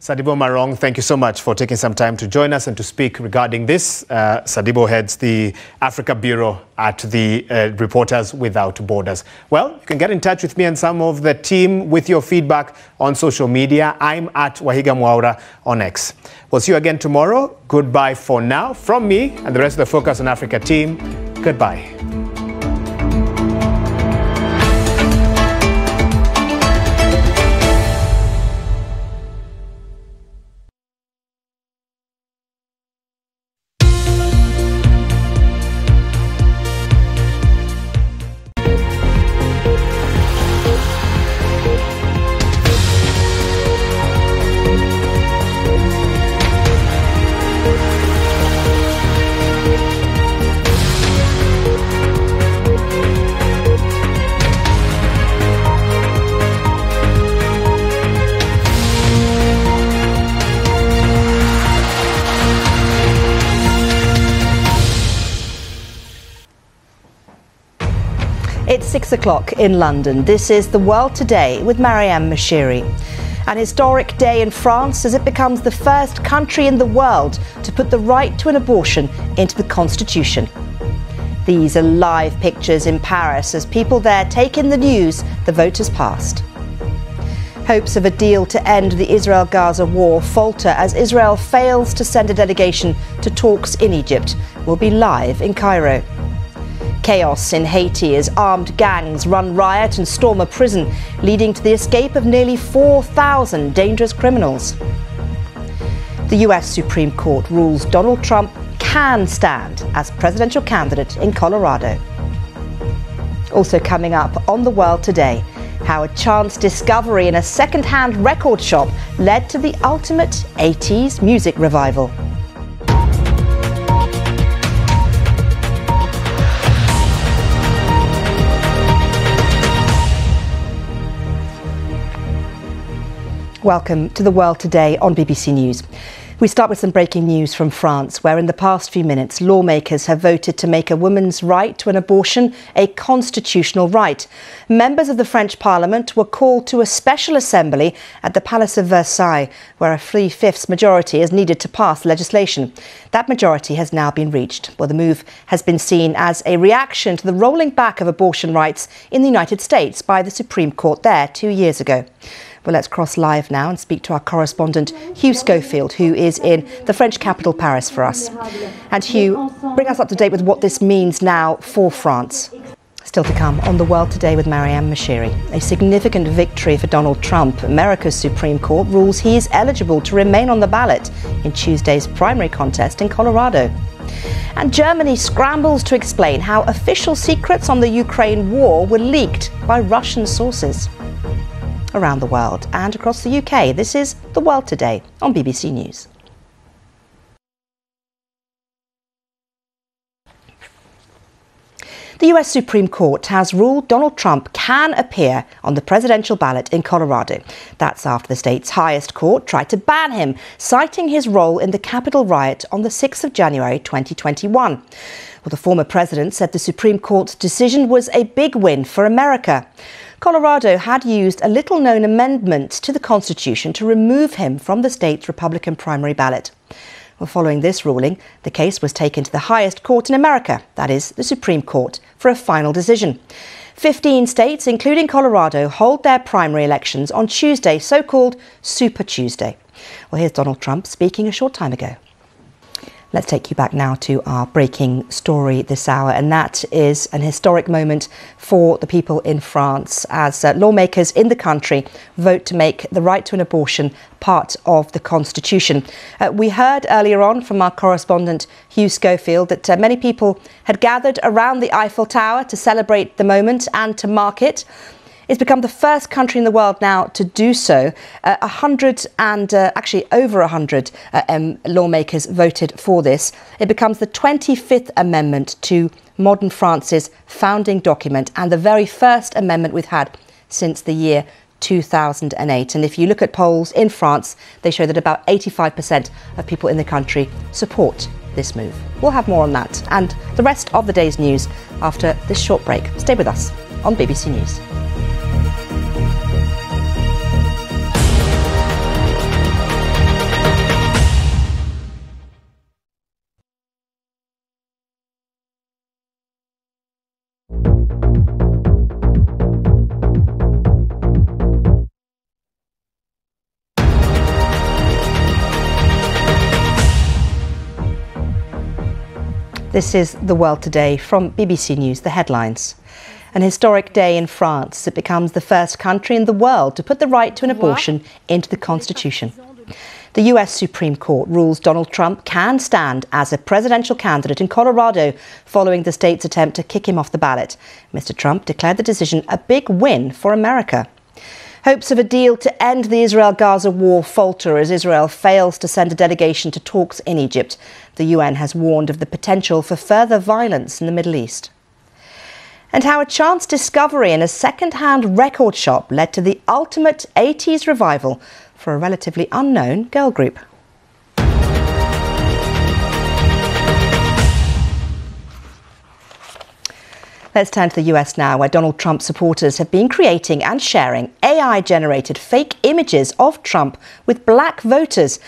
Sadibo Marong, thank you so much for taking some time to join us and to speak regarding this. Sadibo heads the Africa Bureau at the Reporters Without Borders. Well, you can get in touch with me and some of the team with your feedback on social media. I'm at Wahiga Mwaura on X. We'll see you again tomorrow. Goodbye for now. From me and the rest of the Focus on Africa team, goodbye. It's 6 o'clock in London. This is The World Today with Maryam Moshiri. An historic day in France as it becomes the first country in the world to put the right to an abortion into the constitution. These are live pictures in Paris as people there take in the news the vote has passed. Hopes of a deal to end the Israel-Gaza war falter as Israel fails to send a delegation to talks in Egypt. We'll be live in Cairo. Chaos in Haiti as armed gangs run riot and storm a prison, leading to the escape of nearly 4,000 dangerous criminals. The US Supreme Court rules Donald Trump can stand as presidential candidate in Colorado. Also coming up on The World Today, how a chance discovery in a second-hand record shop led to the ultimate 80s music revival. Welcome to The World Today on BBC News. We start with some breaking news from France, where in the past few minutes, lawmakers have voted to make a woman's right to an abortion a constitutional right. Members of the French Parliament were called to a special assembly at the Palace of Versailles, where a 3/5 majority is needed to pass legislation. That majority has now been reached. Well, the move has been seen as a reaction to the rolling back of abortion rights in the United States by the Supreme Court there 2 years ago. Well, let's cross live now and speak to our correspondent, Hugh Schofield, who is in the French capital, Paris, for us. And Hugh, bring us up to date with what this means now for France. Still to come on The World Today with Maryam Moshiri. A significant victory for Donald Trump. America's Supreme Court rules he is eligible to remain on the ballot in Tuesday's primary contest in Colorado. And Germany scrambles to explain how official secrets on the Ukraine war were leaked by Russian sources. Around the world and across the UK, this is The World Today on BBC News. The US Supreme Court has ruled Donald Trump can appear on the presidential ballot in Colorado. That's after the state's highest court tried to ban him, citing his role in the Capitol riot on the 6th of January 2021. Well, the former president said the Supreme Court's decision was a big win for America. Colorado had used a little-known amendment to the Constitution to remove him from the state's Republican primary ballot. Well, following this ruling, the case was taken to the highest court in America, that is, the Supreme Court, for a final decision. 15 states, including Colorado, hold their primary elections on Tuesday, so-called Super Tuesday. Well, here's Donald Trump speaking a short time ago. Let's take you back now to our breaking story this hour, and that is an historic moment for the people in France as lawmakers in the country vote to make the right to an abortion part of the Constitution. We heard earlier on from our correspondent Hugh Schofield that many people had gathered around the Eiffel Tower to celebrate the moment and to mark it. It's become the first country in the world now to do so. Over 100 lawmakers voted for this. It becomes the 25th amendment to modern France's founding document and the very first amendment we've had since the year 2008. And if you look at polls in France, they show that about 85% of people in the country support this move. We'll have more on that and the rest of the day's news after this short break. Stay with us on BBC News. This is The World Today from BBC News, the headlines. An historic day in France as it becomes the first country in the world to put the right to an abortion into the constitution. The US Supreme Court rules Donald Trump can stand as a presidential candidate in Colorado following the state's attempt to kick him off the ballot. Mr. Trump declared the decision a big win for America. Hopes of a deal to end the Israel-Gaza war falter as Israel fails to send a delegation to talks in Egypt. The UN has warned of the potential for further violence in the Middle East. And how a chance discovery in a second-hand record shop led to the ultimate 80s revival for a relatively unknown girl group. Let's turn to the US now, where Donald Trump supporters have been creating and sharing AI-generated fake images of Trump with black voters.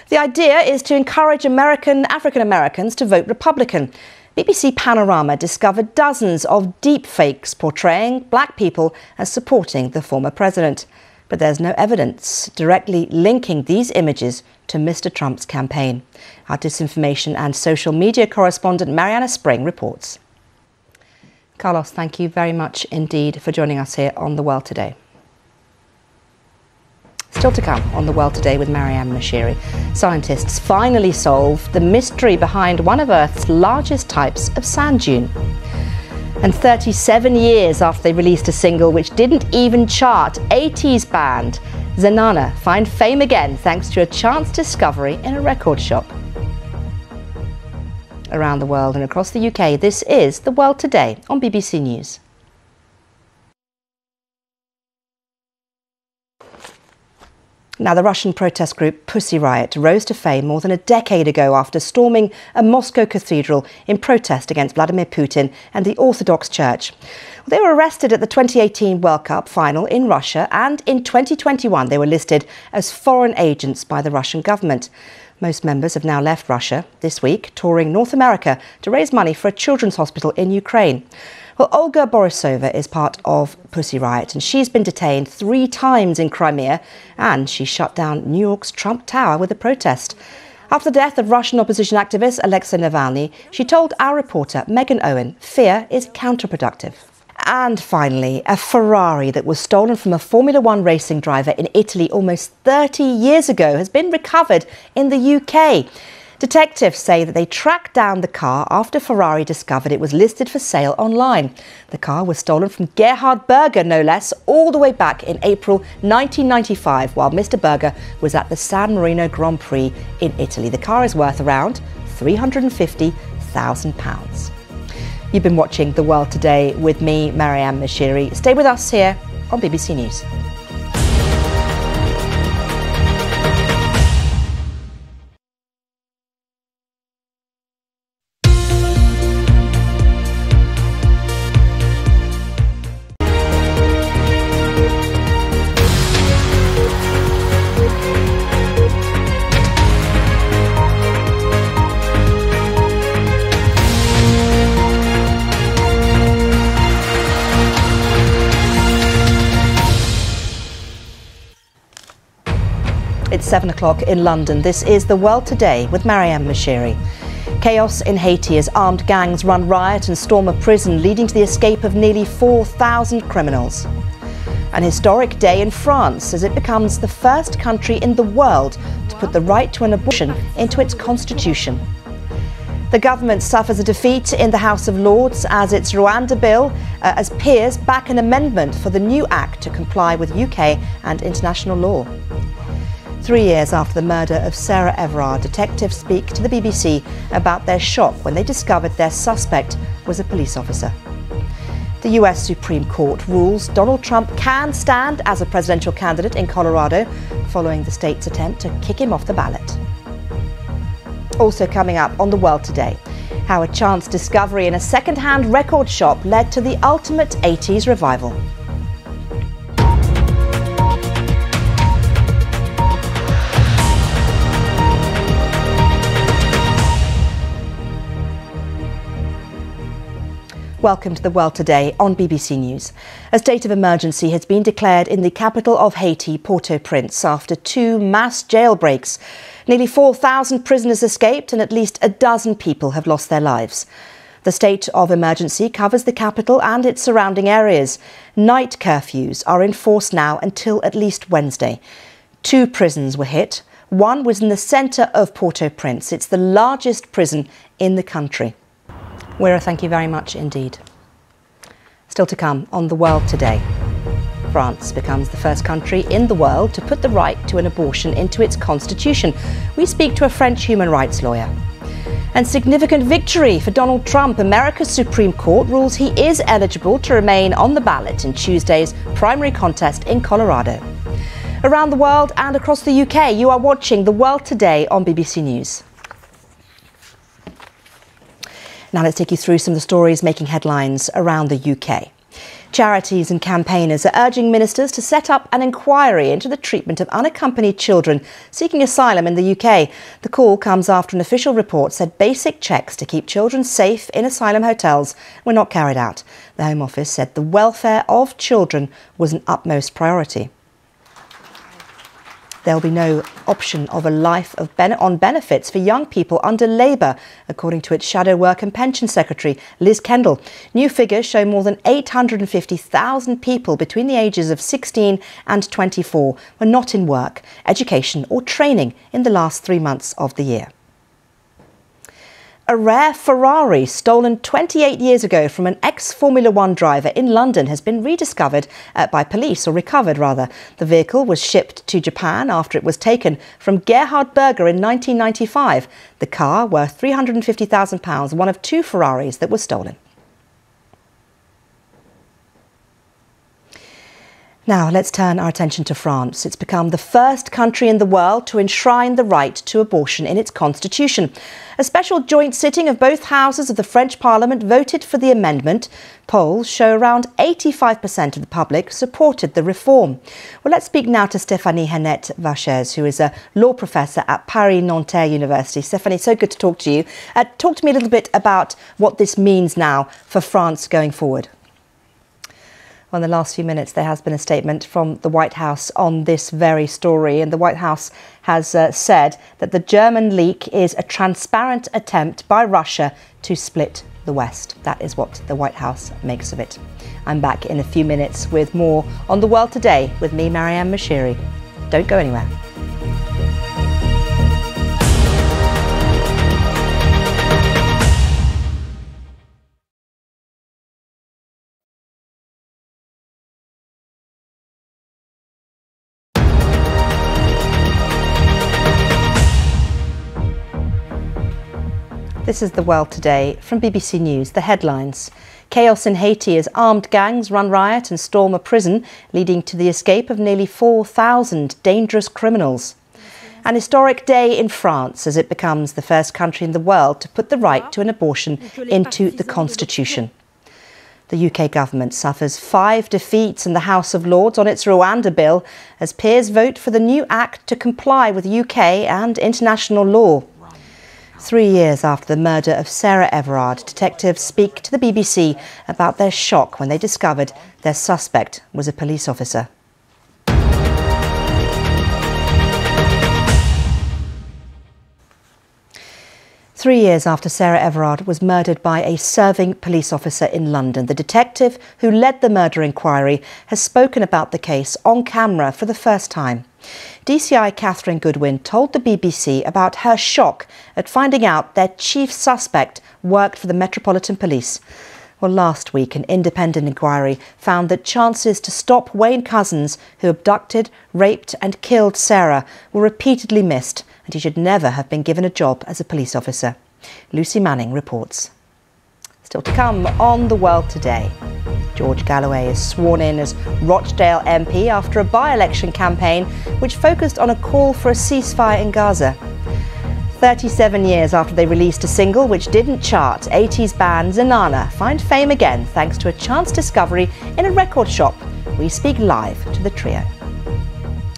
The idea is to encourage African Americans to vote Republican. BBC Panorama discovered dozens of deep fakes portraying black people as supporting the former president. But there's no evidence directly linking these images to Mr. Trump's campaign. Our disinformation and social media correspondent Maryam reports. Carlos, thank you very much indeed for joining us here on The World Today. Still to come on The World Today with Maryam Moshiri. Scientists finally solved the mystery behind one of Earth's largest types of sand dune. And 37 years after they released a single which didn't even chart, 80s band Zenana find fame again thanks to a chance discovery in a record shop. Around the world and across the UK, this is The World Today on BBC News. Now, the Russian protest group Pussy Riot rose to fame more than a decade ago after storming a Moscow cathedral in protest against Vladimir Putin and the Orthodox Church. They were arrested at the 2018 World Cup final in Russia, and in 2021 they were listed as foreign agents by the Russian government. Most members have now left Russia this week, touring North America to raise money for a children's hospital in Ukraine. Well, Olga Borisova is part of Pussy Riot, and she's been detained 3 times in Crimea, and she shut down New York's Trump Tower with a protest. After the death of Russian opposition activist Alexei Navalny, she told our reporter Megan Owen, fear is counterproductive. And finally, a Ferrari that was stolen from a Formula One racing driver in Italy almost 30 years ago has been recovered in the UK. Detectives say that they tracked down the car after Ferrari discovered it was listed for sale online. The car was stolen from Gerhard Berger, no less, all the way back in April 1995, while Mr. Berger was at the San Marino Grand Prix in Italy. The car is worth around £350,000. You've been watching The World Today with me, Maryam Moshiri. Stay with us here on BBC News. It's 7 o'clock in London. This is The World Today with Maryam Moshiri. Chaos in Haiti as armed gangs run riot and storm a prison, leading to the escape of nearly 4,000 criminals. An historic day in France as it becomes the first country in the world to put the right to an abortion into its constitution. The government suffers a defeat in the House of Lords as its Rwanda bill, as peers back an amendment for the new act to comply with UK and international law. 3 years after the murder of Sarah Everard, detectives speak to the BBC about their shock when they discovered their suspect was a police officer. The US Supreme Court rules Donald Trump can stand as a presidential candidate in Colorado following the state's attempt to kick him off the ballot. Also coming up on The World Today, how a chance discovery in a second-hand record shop led to the ultimate 80s revival. Welcome to The World Today on BBC News. A state of emergency has been declared in the capital of Haiti, Port-au-Prince, after 2 mass jailbreaks. Nearly 4,000 prisoners escaped and at least a dozen people have lost their lives. The state of emergency covers the capital and its surrounding areas. Night curfews are in force now until at least Wednesday. 2 prisons were hit. One was in the centre of Port-au-Prince. It's the largest prison in the country. Wira, thank you very much indeed. Still to come on The World Today. France becomes the first country in the world to put the right to an abortion into its constitution. We speak to a French human rights lawyer. And significant victory for Donald Trump. America's Supreme Court rules he is eligible to remain on the ballot in Tuesday's primary contest in Colorado. Around the world and across the UK, you are watching The World Today on BBC News. Now let's take you through some of the stories making headlines around the UK. Charities and campaigners are urging ministers to set up an inquiry into the treatment of unaccompanied children seeking asylum in the UK. The call comes after an official report said basic checks to keep children safe in asylum hotels were not carried out. The Home Office said the welfare of children was an utmost priority. There will be no option of a life on benefits for young people under Labour, according to its Shadow Work and Pension Secretary, Liz Kendall. New figures show more than 850,000 people between the ages of 16 and 24 were not in work, education or training in the last 3 months of the year. A rare Ferrari stolen 28 years ago from an ex-Formula One driver in London has been rediscovered by police, or recovered rather. The vehicle was shipped to Japan after it was taken from Gerhard Berger in 1995. The car, worth £350,000, one of 2 Ferraris that were stolen. Now, let's turn our attention to France. It's become the first country in the world to enshrine the right to abortion in its constitution. A special joint sitting of both houses of the French Parliament voted for the amendment. Polls show around 85% of the public supported the reform. Well, let's speak now to Stéphanie Hennet-Vachez, who is a law professor at Paris-Nanterre University. Stéphanie, so good to talk to you. Talk to me a little bit about what this means now for France going forward. Well, in the last few minutes, there has been a statement from the White House on this very story, and the White House has said that the German leak is a transparent attempt by Russia to split the West. That is what the White House makes of it. I'm back in a few minutes with more on The World Today with me, Maryam Moshiri. Don't go anywhere. This is The World Today from BBC News. The headlines. Chaos in Haiti as armed gangs run riot and storm a prison, leading to the escape of nearly 4,000 dangerous criminals. An historic day in France as it becomes the first country in the world to put the right to an abortion into the constitution. The UK government suffers 5 defeats in the House of Lords on its Rwanda bill as peers vote for the new act to comply with UK and international law. 3 years after the murder of Sarah Everard, detectives speak to the BBC about their shock when they discovered their suspect was a police officer. Three years after Sarah Everard was murdered by a serving police officer in London, the detective who led the murder inquiry has spoken about the case on camera for the first time. DCI Catherine Goodwin told the BBC about her shock at finding out their chief suspect worked for the Metropolitan Police. Well, last week, an independent inquiry found that chances to stop Wayne Couzens, who abducted, raped and killed Sarah, were repeatedly missed, and he should never have been given a job as a police officer. Lucy Manning reports. Still to come on The World Today. George Galloway is sworn in as Rochdale MP after a by-election campaign which focused on a call for a ceasefire in Gaza. 37 years after they released a single which didn't chart, 80s band Zanana find fame again thanks to a chance discovery in a record shop. We speak live to the trio.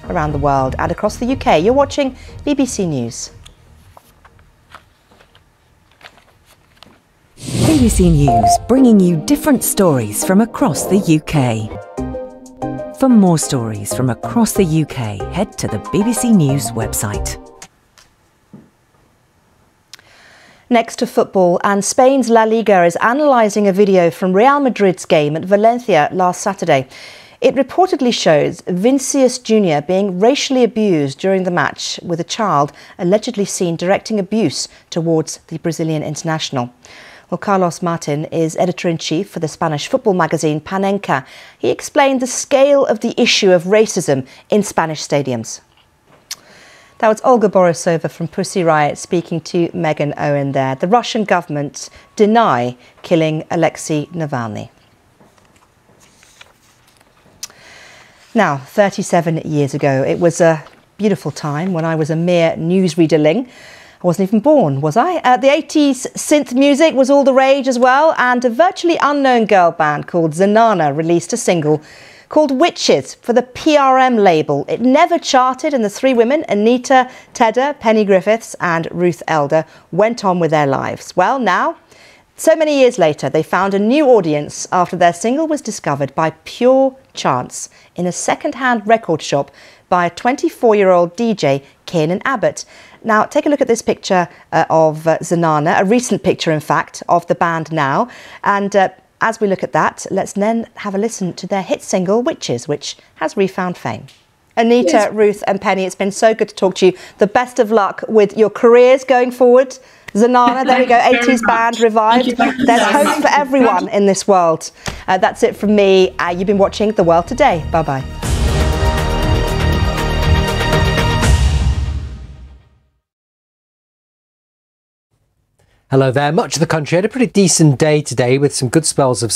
Around the world and across the UK, you're watching BBC News. BBC News, bringing you different stories from across the UK. For more stories from across the UK, head to the BBC News website. Next to football, and Spain's La Liga is analysing a video from Real Madrid's game at Valencia last Saturday. It reportedly shows Vinicius Jr. being racially abused during the match, with a child allegedly seen directing abuse towards the Brazilian international. Well, Carlos Martin is editor-in-chief for the Spanish football magazine Panenka. He explained the scale of the issue of racism in Spanish stadiums. That was Olga Borisova from Pussy Riot speaking to Megan Owen there. The Russian government deny killing Alexei Navalny. Now, 37 years ago, it was a beautiful time when I was a mere newsreaderling. I wasn't even born, was I? The 80s synth music was all the rage as well, and a virtually unknown girl band called Zanana released a single called Witches for the PRM label. It never charted, and the three women, Anita Tedder, Penny Griffiths and Ruth Elder, went on with their lives. Well, now, so many years later, they found a new audience after their single was discovered by pure chance in a second-hand record shop by a 24-year-old DJ, Kiernan Abbott. Now, take a look at this picture of Zanana, a recent picture, in fact, of the band now. And as we look at that, let's then have a listen to their hit single, Witches, which has refound fame. Anita, yes. Ruth and Penny, it's been so good to talk to you. The best of luck with your careers going forward. Zanana, there we go, 80s band revived. There's hope for everyone in this world. That's it from me. You've been watching The World Today. Bye-bye. Hello there. Much of the country had a pretty decent day today with some good spells of